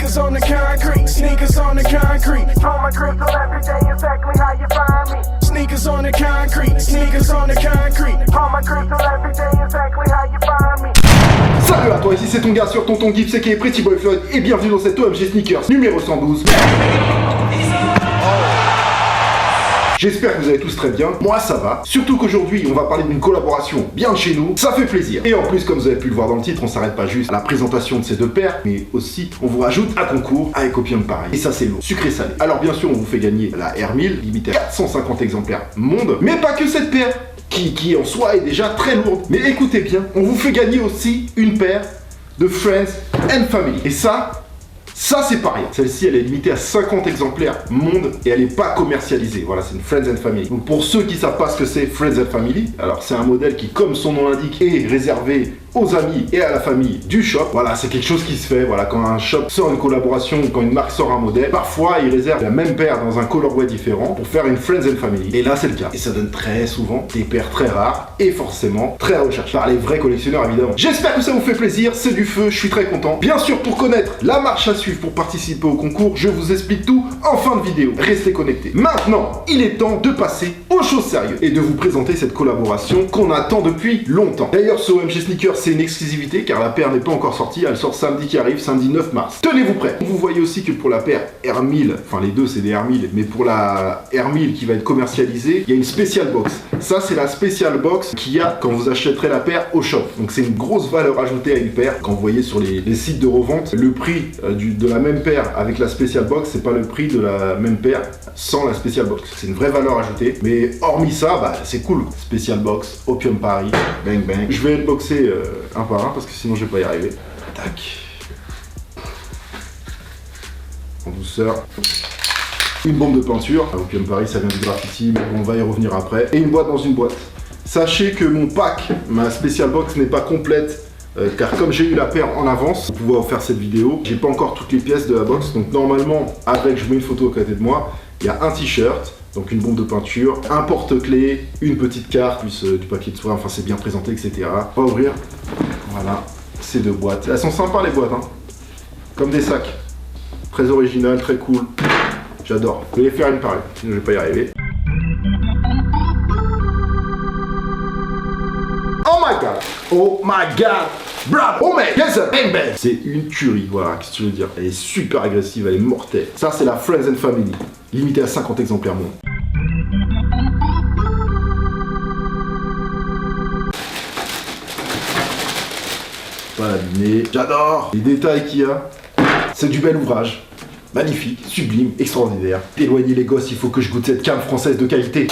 Sneakers on the concrete, sneakers on the concrete. On my crystal every day, exactly how you find me. Sneakers on the concrete, sneakers on the concrete. On my crystal every day, exactly how you find me. Salut à toi, ici c'est ton gars sur Tonton Gibbs et qui est Pretty Boy Floyd et bienvenue dans cette OMG Sneakers numéro 112. J'espère que vous allez tous très bien, moi ça va. Surtout qu'aujourd'hui on va parler d'une collaboration bien de chez nous, ça fait plaisir. Et en plus comme vous avez pu le voir dans le titre, on s'arrête pas juste à la présentation de ces deux paires, mais aussi on vous rajoute un concours avec Opium Paris. Et ça c'est lourd, sucré salé. Alors bien sûr on vous fait gagner la R1000, limitée à 450 exemplaires monde, mais pas que cette paire, qui en soi est déjà très lourde. Mais écoutez bien, on vous fait gagner aussi une paire de Friends and Family. Et ça c'est pas rien. Celle-ci, elle est limitée à 50 exemplaires monde et elle n'est pas commercialisée. Voilà, c'est une Friends and Family. Donc pour ceux qui savent pas ce que c'est Friends and Family, alors c'est un modèle qui, comme son nom l'indique, est réservé aux amis et à la famille du shop. Voilà, c'est quelque chose qui se fait. Voilà, quand un shop sort une collaboration, quand une marque sort un modèle, parfois ils réservent la même paire dans un colorway différent pour faire une Friends and Family. Et là, c'est le cas. Et ça donne très souvent des paires très rares et forcément très recherchées par les vrais collectionneurs, évidemment. J'espère que ça vous fait plaisir. C'est du feu. Je suis très content. Bien sûr, pour connaître la marche à suivre pour participer au concours, je vous explique tout en fin de vidéo. Restez connectés. Maintenant, il est temps de passer aux choses sérieuses et de vous présenter cette collaboration qu'on attend depuis longtemps. D'ailleurs, ce OMG Sneakers, c'est une exclusivité car la paire n'est pas encore sortie, elle sort samedi qui arrive, samedi 9 mars. Tenez-vous prêts. Vous voyez aussi que pour la paire R1000, enfin les deux c'est des R1000, mais pour la R1000 qui va être commercialisée, il y a une special box. Ça c'est la special box qu'il y a quand vous achèterez la paire au shop. Donc c'est une grosse valeur ajoutée à une paire. Quand vous voyez sur les sites de revente, le prix de la même paire avec la special box, c'est pas le prix de la même paire sans la special box. C'est une vraie valeur ajoutée. Mais hormis ça, bah c'est cool. Special box, Opium Paris, bang bang. Je vais unboxer un par un parce que sinon je vais pas y arriver. Tac. En douceur. Une bombe de peinture. Opium Paris, ça vient du graffiti, mais on va y revenir après. Et une boîte dans une boîte. Sachez que mon pack, ma special box n'est pas complète. Car comme j'ai eu la paire en avance pour pouvoir faire cette vidéo, j'ai pas encore toutes les pièces de la box. Donc normalement, avec, je mets une photo à côté de moi, il y a un t-shirt, donc une bombe de peinture, un porte-clés, une petite carte, plus du papier de soie, enfin c'est bien présenté, etc. On va ouvrir, voilà, ces deux boîtes. Elles sont sympas les boîtes, hein, comme des sacs. Très original, très cool. J'adore. Je vais les faire une par une, sinon je vais pas y arriver. Oh my god! Oh my god! Bravo! Oh mec! Yes sir! Bang bang! C'est une tuerie, voilà, qu'est-ce que tu veux dire? Elle est super agressive, elle est mortelle. Ça, c'est la Friends and Family, limitée à 50 exemplaires monde. Pas abîmé. J'adore! Les détails qu'il y a, c'est du bel ouvrage. Magnifique, sublime, extraordinaire. Éloignez les gosses, il faut que je goûte cette cam française de qualité.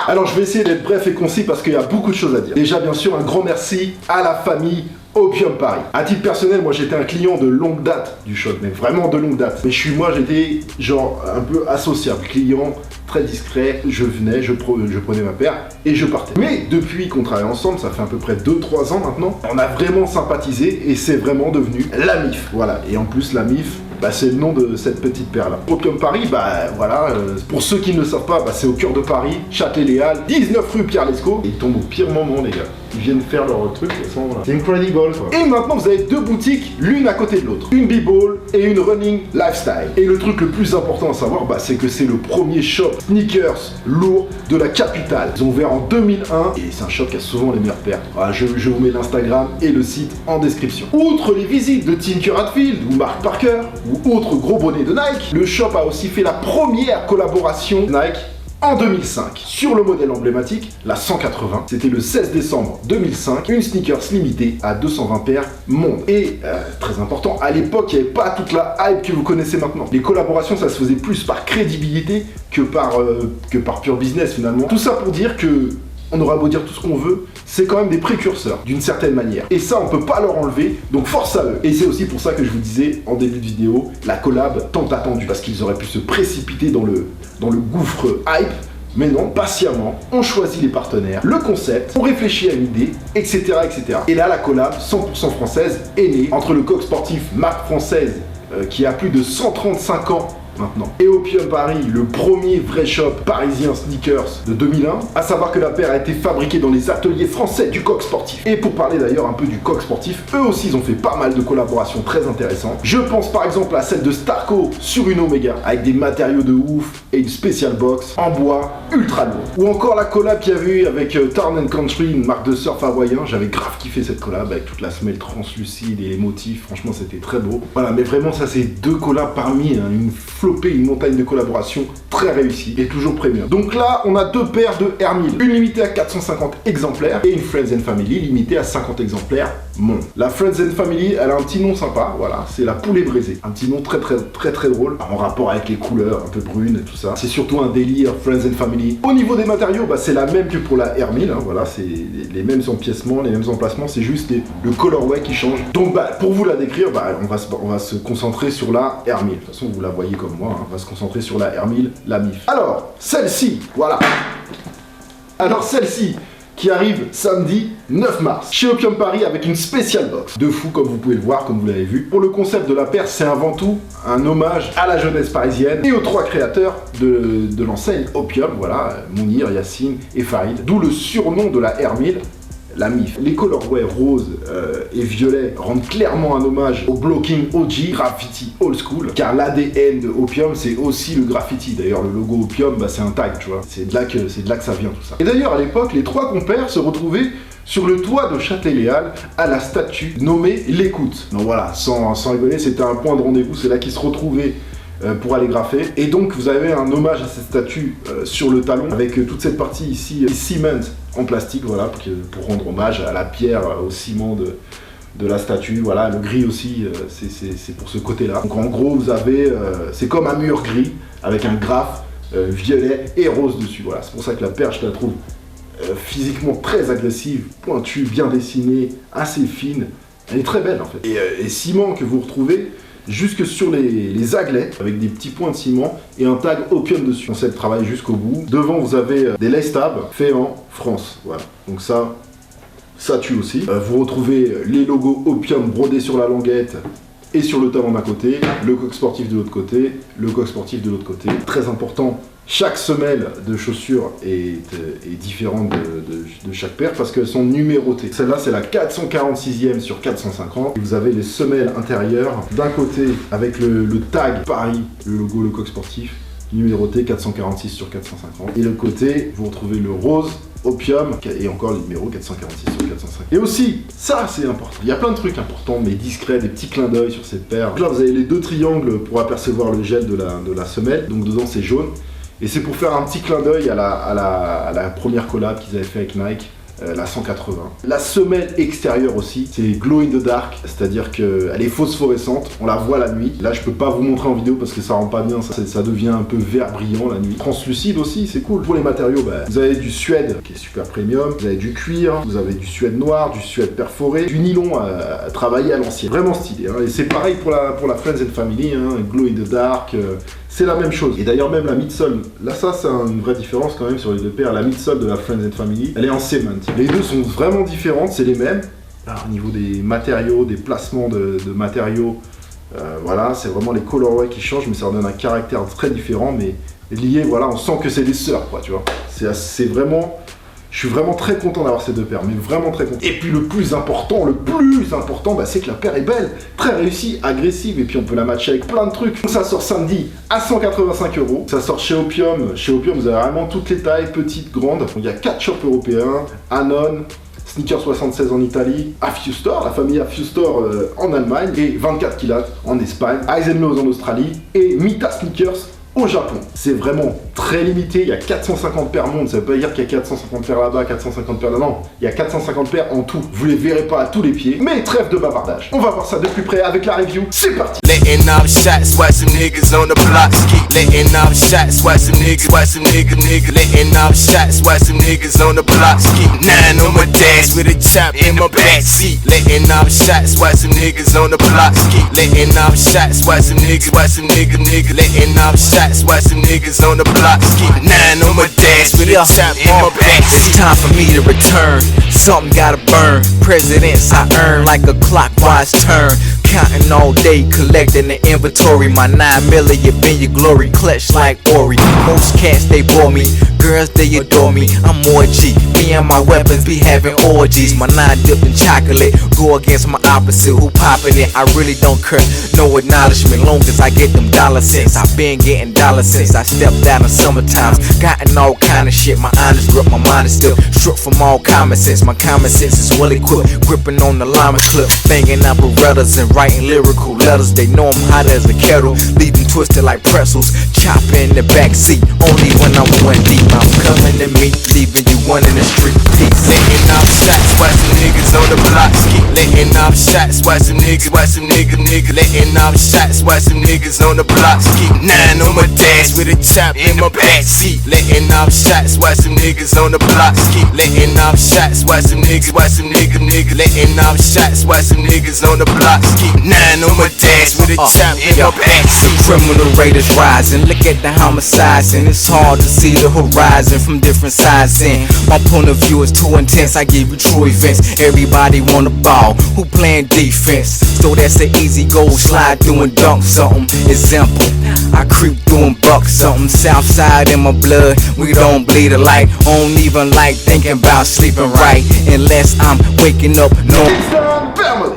Alors je vais essayer d'être bref et concis parce qu'il y a beaucoup de choses à dire. Déjà bien sûr un grand merci à la famille Opium Paris. À titre personnel, moi j'étais un client de longue date du shop, mais vraiment de longue date. Mais j'étais genre un peu associable, client très discret, je venais, je prenais ma paire et je partais. Mais depuis qu'on travaille ensemble, ça fait à peu près 2-3 ans maintenant, on a vraiment sympathisé et c'est vraiment devenu la MIF. Voilà, et en plus la MIF, bah, c'est le nom de cette petite paire là. Opium Paris, bah voilà, pour ceux qui ne le savent pas, bah, c'est au cœur de Paris, Châtelet-Les-Halles, 19 rue Pierre Lescot. Ils tombent au pire moment les gars. Ils viennent faire leur truc, de toute façon, voilà. C'est incredible quoi. Et maintenant vous avez deux boutiques, l'une à côté de l'autre. Une B-Ball et une Running Lifestyle. Et le truc le plus important à savoir, bah, c'est que c'est le premier shop sneakers lourd de la capitale. Ils ont ouvert en 2001 et c'est un shop qui a souvent les meilleures paires. Voilà, je vous mets l'Instagram et le site en description. Outre les visites de Tinker Hatfield ou Mark Parker ou autres gros bonnets de Nike, le shop a aussi fait la première collaboration Nike en 2005. Sur le modèle emblématique, la 180, c'était le 16 décembre 2005, une sneakers limitée à 220 paires monde. Et, très important, à l'époque, il n'y avait pas toute la hype que vous connaissez maintenant. Les collaborations, ça se faisait plus par crédibilité que par pur business finalement. Tout ça pour dire que on aura beau dire tout ce qu'on veut, c'est quand même des précurseurs, d'une certaine manière. Et ça, on peut pas leur enlever, donc force à eux. Et c'est aussi pour ça que je vous disais, en début de vidéo, la collab tant attendue, parce qu'ils auraient pu se précipiter dans le gouffre hype, mais non, patiemment, on choisit les partenaires, le concept, on réfléchit à une idée, etc., etc. Et là, la collab 100% française est née entre le coq sportif marque française qui a plus de 135 ans maintenant. Et Opium Paris, le premier vrai shop parisien sneakers de 2001, à savoir que la paire a été fabriquée dans les ateliers français du Coq Sportif. Et pour parler d'ailleurs un peu du Coq Sportif, eux aussi ils ont fait pas mal de collaborations très intéressantes. Je pense par exemple à celle de Starco sur une Omega, avec des matériaux de ouf et une spéciale box en bois ultra lourd. Ou encore la collab qu'il y avait eu avec Town & Country, une marque de surf hawaïen. J'avais grave kiffé cette collab avec toute la semelle translucide et les motifs, franchement c'était très beau. Voilà, mais vraiment ça c'est deux collabs parmi une flopée, une montagne de collaborations très réussie et toujours premium. Donc là on a deux paires de Air 1000, une limitée à 450 exemplaires et une Friends and Family limitée à 50 exemplaires monde. La Friends and Family, elle a un petit nom sympa, voilà, c'est la poulet braisée, un petit nom très drôle, en rapport avec les couleurs un peu brunes et tout ça. C'est surtout un délire Friends and Family. Au niveau des matériaux, bah, c'est la même que pour la Air 1000, hein, voilà, c'est les mêmes empiècements, les mêmes emplacements, c'est juste le colorway qui change. Donc bah, pour vous la décrire, bah, on va se concentrer sur la Air 1000. De toute façon vous la voyez comme moi, hein, on va se concentrer sur la Air 1000, la MIF. Alors, celle-ci, voilà. Alors celle-ci, qui arrive samedi 9 mars chez Opium Paris avec une spéciale box de fou comme vous pouvez le voir, comme vous l'avez vu. Pour le concept de la paire, c'est avant tout un hommage à la jeunesse parisienne et aux trois créateurs de l'enseigne Opium, voilà, Mounir, Yacine et Farid, d'où le surnom de la Air 1000, la MIF. Les colorways rose et violet rendent clairement un hommage au blocking OG, graffiti old school, car l'ADN de Opium c'est aussi le graffiti. D'ailleurs le logo Opium, bah, c'est un tag, tu vois, c'est de là que ça vient tout ça. Et d'ailleurs à l'époque, les trois compères se retrouvaient sur le toit de Châtelet-Léal à la statue nommée l'Écoute. Donc voilà, sans rigoler, c'était un point de rendez-vous, c'est là qu'ils se retrouvaient pour aller graffer. Et donc vous avez un hommage à cette statue sur le talon avec toute cette partie ici ciment en plastique, voilà, pour rendre hommage à la pierre, au ciment de la statue. Voilà, le gris aussi, c'est pour ce côté-là. Donc en gros vous avez, c'est comme un mur gris avec un graphe violet et rose dessus. Voilà, c'est pour ça que la paire, je la trouve physiquement très agressive, pointue, bien dessinée, assez fine. Elle est très belle en fait. Et ciment que vous retrouvez jusque sur les aglets avec des petits points de ciment et un tag Opium dessus. On sait le travail jusqu'au bout. Devant vous avez des lace tabs faits en France. Voilà. Donc ça tue aussi. Vous retrouvez les logos Opium brodés sur la languette et sur le talon d'un côté, le Coq Sportif de l'autre côté, le Coq Sportif de l'autre côté. Très important. Chaque semelle de chaussures est différente de chaque paire parce qu'elles sont numérotées. Celle-là, c'est la 446e sur 450. Et vous avez les semelles intérieures d'un côté avec le tag Paris, le logo, le Coq Sportif, numéroté 446 sur 450. Et de l'autre côté, vous retrouvez le rose Opium et encore le numéro 446 sur 450. Et aussi, ça c'est important. Il y a plein de trucs importants mais discrets, des petits clins d'œil sur cette paire. Donc là, vous avez les deux triangles pour apercevoir le gel de la semelle. Donc dedans, c'est jaune. Et c'est pour faire un petit clin d'œil à la première collab qu'ils avaient fait avec Nike, la 180. La semelle extérieure aussi, c'est glow in the dark, c'est-à-dire qu'elle est phosphorescente, on la voit la nuit. Là je peux pas vous montrer en vidéo parce que ça rend pas bien, ça devient un peu vert brillant la nuit. Translucide aussi, c'est cool. Pour les matériaux, bah, vous avez du suède qui est super premium, vous avez du cuir, vous avez du suède noir, du suède perforé, du nylon à travailler à l'ancienne. Vraiment stylé, hein. Et c'est pareil pour la Friends and Family, hein, glow in the dark, c'est la même chose. Et d'ailleurs même la midsole, là ça c'est une vraie différence quand même sur les deux paires. La midsole de la Friends and Family, elle est en cement. Les deux sont vraiment différentes, c'est les mêmes. Alors, au niveau des matériaux, des placements de matériaux, voilà, c'est vraiment les colorways qui changent, mais ça leur donne un caractère très différent, mais lié, voilà, on sent que c'est des sœurs, quoi, tu vois. C'est vraiment... Je suis vraiment très content d'avoir ces deux paires, mais vraiment très content. Et puis le plus important, bah, c'est que la paire est belle, très réussie, agressive, et puis on peut la matcher avec plein de trucs. Donc ça sort samedi à 185 €. Ça sort chez Opium. Chez Opium, vous avez vraiment toutes les tailles, petites, grandes. Donc, il y a 4 shops européens, Anon, Sneaker 76 en Italie, Afew Store, la famille Afew Store en Allemagne, et 24 Kilat en Espagne, Eisenlows en Australie, et Mita Sneakers au Japon. C'est vraiment très limité, il y a 450 paires monde, ça veut pas dire qu'il y a 450 paires là-bas, 450 paires là, non, il y a 450 paires en tout. Vous les verrez pas à tous les pieds, mais trêve de bavardage. On va voir ça de plus près avec la review, c'est parti. Letting off shots, watch some niggas on the block ski. Letting off shots, watch some niggas, letting off shots, watch some niggas on the block ski. 9 on my dash with a chop in my backseat. Letting off shots, watch some niggas on the block ski. Letting off shots, watch some niggas, letting off shots, watch some niggas on the block ski. 9 on my dash with a chop in my backseat. It's time for me to return. Something gotta burn. Presidents I earn like a clockwise turn. counting all day, collecting the inventory. My 9 million been your glory, clutch like Ori. Most cats they bore me, girls they adore me. I'm more G, me and my weapons be having orgies. My 9 dipped in chocolate, go against my opposite, who poppin' it? I really don't care, no acknowledgement, long as I get them dollar cents. I've been getting dollar cents, I stepped out in summer times, gotten all kind of shit. My honest grip, my mind is still stripped from all common sense. My common sense is well equipped, gripping on the llama clip, banging up berettas and writing lyrical letters. They know I'm hot as a kettle, leave them twisted like pretzels. Chop in the backseat, only when I'm one deep. I'm coming to meet, leaving you one in the street. Peace. Letting off shots, watch some niggas on the block ski. Letting off shots, watch some niggas, letting off shots, watch some niggas on the block ski. 9 on my dash with a chop in my backseat. Letting off shots, watch some niggas on the block ski. Letting off shots, watch some niggas, letting off shots, watch some niggas on the block ski. 9 on my dash with a chop in my backseat. Criminal rate is rising, look at the homicides, and it's hard to see the horizon from different sides. And my point of view is too intense, I give you true events. Everybody want a ball, who playing defense? So that's an easy goal, slide through and dunk something. Example, I creep through and buck something. Southside in my blood, we don't bleed alike. Don't even like thinking about sleeping right, unless I'm waking up, no.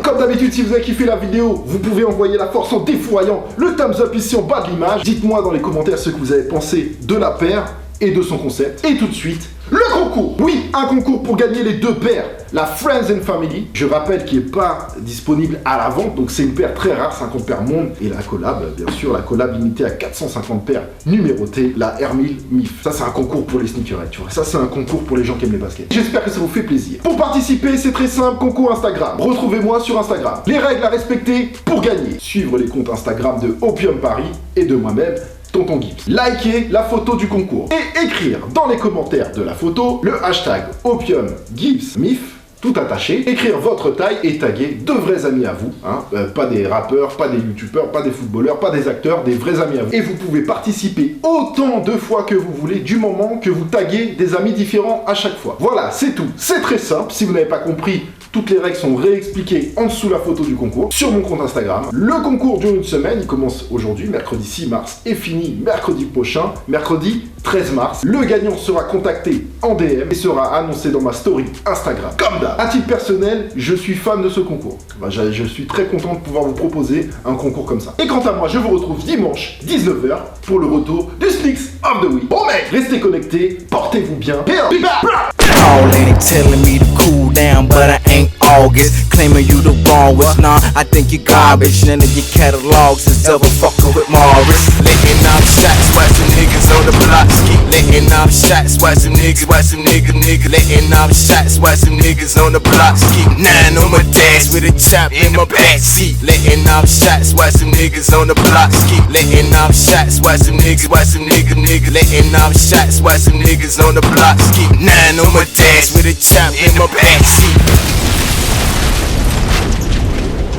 Comme d'habitude, si vous avez kiffé la vidéo, vous pouvez envoyer la force en défouraillant le thumbs up ici en bas de l'image. Dites-moi dans les commentaires ce que vous avez pensé de la paire et de son concept. Et tout de suite, le concours. Oui, un concours pour gagner les 2 paires. La Friends and Family, je rappelle, qui n'est pas disponible à la vente, donc c'est une paire très rare, 50 paires monde. Et la collab, bien sûr, la collab limitée à 450 paires numérotées, la Hermile MIF. Ça, c'est un concours pour les sneakerheads, tu vois. Ça, c'est un concours pour les gens qui aiment les baskets. J'espère que ça vous fait plaisir. Pour participer, c'est très simple, concours Instagram. Retrouvez-moi sur Instagram. Les règles à respecter pour gagner. Suivre les comptes Instagram de Opium Paris et de moi-même, Tonton Gibbs. Likez la photo du concours et écrire dans les commentaires de la photo le hashtag Opium Gibbs MIF, tout attaché, écrire votre taille et taguer 2 vrais amis à vous, hein, pas des rappeurs, pas des youtubeurs, pas des footballeurs, pas des acteurs, des vrais amis à vous. Et vous pouvez participer autant de fois que vous voulez, du moment que vous taguez des amis différents à chaque fois. Voilà, c'est tout. C'est très simple. Si vous n'avez pas compris, toutes les règles sont réexpliquées en dessous la photo du concours sur mon compte Instagram. Le concours dure une semaine, il commence aujourd'hui, mercredi 6 mars, et finit mercredi prochain, mercredi 13 mars. Le gagnant sera contacté en DM et sera annoncé dans ma story Instagram. Comme d'hab. À titre personnel, je suis fan de ce concours. Je suis très content de pouvoir vous proposer un concours comme ça. Et quant à moi, je vous retrouve dimanche 19h pour le retour du Sneaks of the Week. Bon mec, restez connectés, portez-vous bien. Be back. Calling, telling me to cool down, but I ain't August. Claiming you the wrong with, nah, I think you garbage. None of your catalogs is ever fucking with Morris. Letting off shots, watch some niggas on the block ski. Letting off shots, watch some niggas, letting off shots, watch some niggas on the block ski. 9 on my dash with a chop in my backseat. Letting off shots, watch some niggas on the block ski. Letting off shots, watch some niggas, letting off shots, watch some niggas on the block ski. 9 on my dash with a chop in my backseat.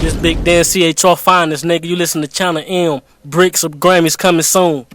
This Big Dan CHR finest, nigga. You listen to China M. Bricks of Grammys coming soon.